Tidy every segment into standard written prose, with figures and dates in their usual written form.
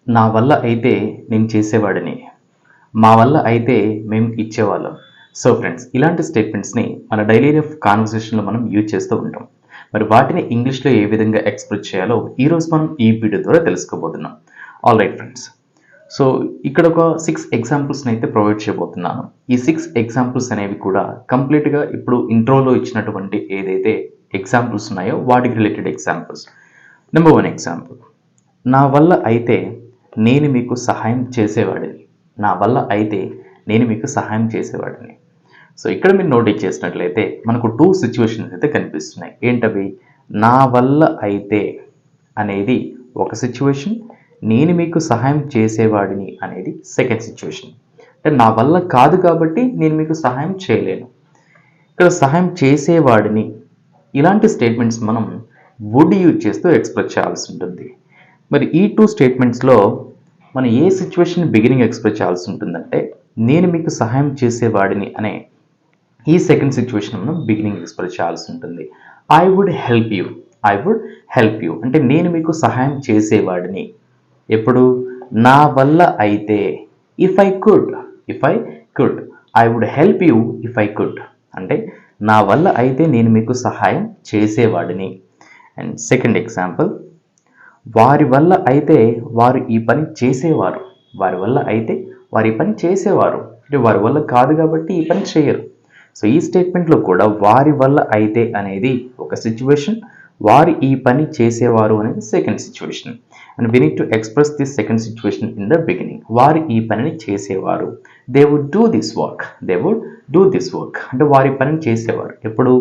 నా వల్ల అయితే నేను చేసేవాడిని. మా వల్ల అయితే మేము ఇచ్చేవాళ్ళం. సో ఫ్రెండ్స్, ఇలాంటి స్టేట్మెంట్స్‌ని మన డైలీ లైఫ్ కాన్వర్సేషన్‌లో మనం యూజ్ చేస్తూ ఉంటాం. మరి వాటిని ఇంగ్లీష్‌లో ఏ విధంగా ఎక్స్‌ప్రెస్ చేయాలో ఈరోజు మనం ఈ వీడియో ద్వారా తెలుసుకోబోతున్నాం. Alright friends. సో ఇక్కడ ఒక 6 ఎగ్జాంపుల్స్‌ని అయితే ప్రొవైడ్ చేయబోతున్నాను. ఈ 6 ఎగ్జాంపుల్స్ అనేవి కూడా కంప్లీట్‌గా ఇప్పుడు ఇంట్రోలో ఇచ్చినటువంటి ఏదైతే ఎగ్జాంపుల్స్ ఉన్నాయో వాటికి రిలేటెడ్ ఎగ్జాంపుల్స్. Number 1 example. నా వల్ల అయితే నేను మీకు సహాయం చేసేవాడిని. నా వల్ల అయితే నేను మీకు సహాయం చేసేవాడిని. సో ఇక్కడ మీరు నోటీస్ చేసినట్లయితే మనకు 2 సిచ్యువేషన్స్ అయితే కనిపిస్తున్నాయి. ఏంటవి? నా వల్ల అయితే అనేది ఒక సిచ్యువేషన్, నేను మీకు సహాయం చేసేవాడిని అనేది సెకండ్ సిచ్యువేషన్. అంటే నా వల్ల కాదు కాబట్టి నేను మీకు సహాయం చేయలేను. ఇక్కడ సహాయం చేసేవాడిని ఇలాంటి స్టేట్మెంట్స్ మనం వుడ్ యూజ్ చేస్తూ ఎక్స్ప్రెస్ చేయాల్సి ఉంటుంది. మరి ఈ 2 స్టేట్మెంట్స్లో మనం ఏ సిచ్యువేషన్ బిగినింగ్ ఎక్స్ప్రెస్ చేయాల్సి ఉంటుందంటే నేను మీకు సహాయం చేసేవాడిని అనే ఈ సెకండ్ సిచ్యువేషన్ మనం బిగినింగ్ ఎక్స్ప్రెస్ చేయాల్సి ఉంటుంది. I would help you. I would help you అంటే నేను మీకు సహాయం చేసేవాడిని. ఎప్పుడు? నా వల్ల అయితే. If I could. If I could. I would help you if I could అంటే నా వల్ల అయితే నేను మీకు సహాయం చేసేవాడిని. And second example. వారి వల్ల అయితే వారు ఈ పని చేసేవారు. వారి వల్ల అయితే వారు ఈ పని చేసేవారు అంటే వారి వల్ల కాదు కాబట్టి ఈ పని చేయరు. సో ఈ స్టేట్మెంట్లో కూడా వారి వల్ల అయితే అనేది ఒక సిచ్యువేషన్, వారు ఈ పని చేసేవారు అనేది second situation. And we need to express this second situation in the beginning. వారు ఈ పనిని చేసేవారు. They would do this work. They would do this work అంటే వారి పనిని చేసేవారు. ఎప్పుడు?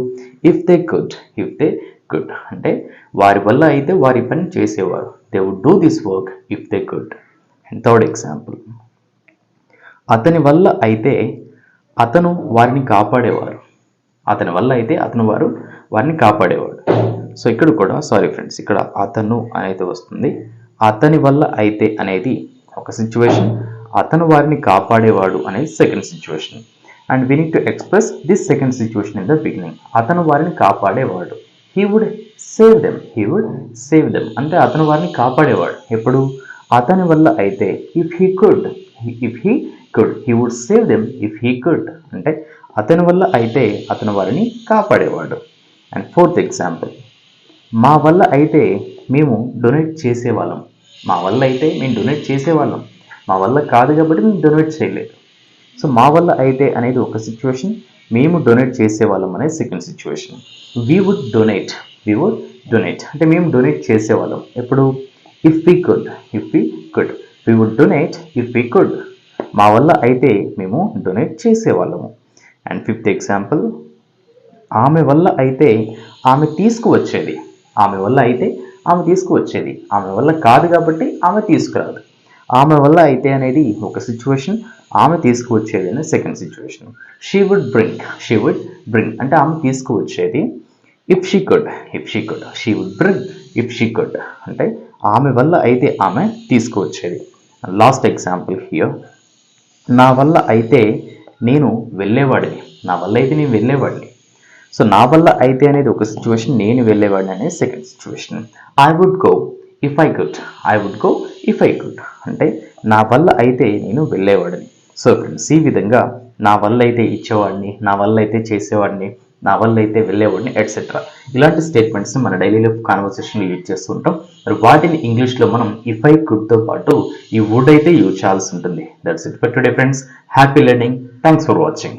If they could. If they could అంటే వారి వల్ల అయితే వారి పని చేసేవారు. They would do this work if they could. And third example. అతని వల్ల అయితే అతను వారిని కాపాడేవారు. అతని వల్ల అయితే వారిని కాపాడేవాడు. సో ఇక్కడ కూడా సారీ ఫ్రెండ్స్, ఇక్కడ అతను అనేది వస్తుంది. అతని వల్ల అయితే అనేది ఒక సిచ్యువేషన్, అతను వారిని కాపాడేవాడు అనేది second situation. And we need to express this second situation in the beginning. అతను వారిని కాపాడేవాడు. He would save them. He would save them అంటే అతను వారిని కాపాడేవాడు. ఎప్పుడు? అతని వల్ల అయితే. If he could. If he could he would save them if he could అంటే అతని వల్ల అయితే అతను వారిని కాపాడేవాడు. And fourth example. మా వల్ల అయితే మేము డొనేట్ చేసేవాళ్ళం. మా వల్ల అయితే మేము డొనేట్ చేసేవాళ్ళం. మా వల్ల కాదు కాబట్టి మేము డొనేట్ చేయలేదు. సో మా వల్ల అయితే అనేది ఒక సిచ్యువేషన్, మేము డొనేట్ చేసేవాళ్ళం అనేది second situation. We would donate. We would donate అంటే మేము డొనేట్ చేసేవాళ్ళం. ఎప్పుడు? If we could. If we could. We would donate if we could. మా వల్ల అయితే మేము డొనేట్ చేసేవాళ్ళము. And fifth example. ఆమె వల్ల అయితే ఆమె తీసుకువచ్చేది. ఆమె వల్ల అయితే ఆమె తీసుకువచ్చేది. ఆమె వల్ల కాదు కాబట్టి ఆమె తీసుకురాదు. ఆమె వల్ల అయితే అనేది ఒక సిచ్యువేషన్, ఆమె తీసుకువచ్చేది అనేది second situation. She would bring. She would bring అంటే ఆమె తీసుకువచ్చేది. If she could. If she could. She would bring if she could అంటే ఆమె వల్ల అయితే ఆమె తీసుకువచ్చేది. Last example here. నా వల్ల అయితే నేను వెళ్ళేవాడిని. నా వల్ల అయితే నేను వెళ్ళేవాడిని. సో నా వల్ల అయితే అనేది ఒక సిచ్యువేషన్, నేను వెళ్ళేవాడిని అనేది second situation. I would go if I could. I would go if I could అంటే నా వల్ల అయితే నేను వెళ్ళేవాడిని. సో ఫ్రెండ్స్, ఈ విధంగా నా వల్ల అయితే ఇచ్చేవాడిని, నా వల్ల అయితే చేసేవాడిని, నా వల్ల అయితే వెళ్ళేవాడిని ఎట్సెట్రా ఇలాంటి స్టేట్మెంట్స్ని మన డైలీ లైఫ్ కాన్వర్సేషన్లో యూజ్ చేస్తుంటాం. మరి వాటిని ఇంగ్లీష్లో మనం ఇఫ్ ఐ కుడ్తో పాటు ఈ వుడ్ అయితే యూజ్ చేయాల్సి ఉంటుంది. That's it for today friends. Happy learning. Thanks for watching.